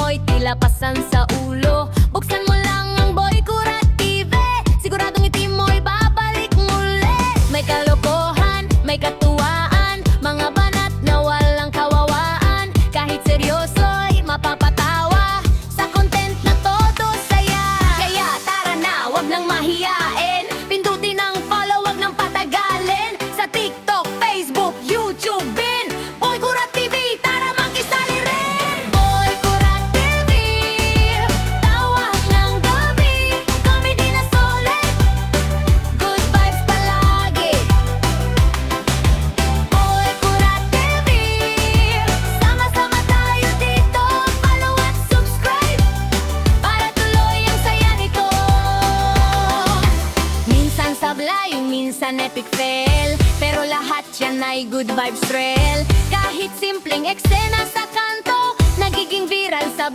mo'y tila pasan sa ulo. Buksan mo lang ang Boy Kurat TV, siguradong ngiti mo'y babalik muli. May kalokohan, may katuwaan, mga banat na walang kawawaan. Kahit seryoso'y mapapatawa, sa content na todo saya. Kaya tara na, wag nang mahiyain, pindutin ang follow, wag nang patagalin. Sa TikTok, Facebook, YouTube, Boy Kurat TV, tara makisali rin. Boy Kurat TV, tawa ng gabi, comedy na solid, good vibes palagi. Boy Kurat TV, sama-sama tayo dito, follow at subscribe, para tuloy ang saya nito. Minsan sablay, minsan epic fail, pero lahat yan ay good vibes thrill. Kahit simpleng eksena sa kanto, nagiging viral sa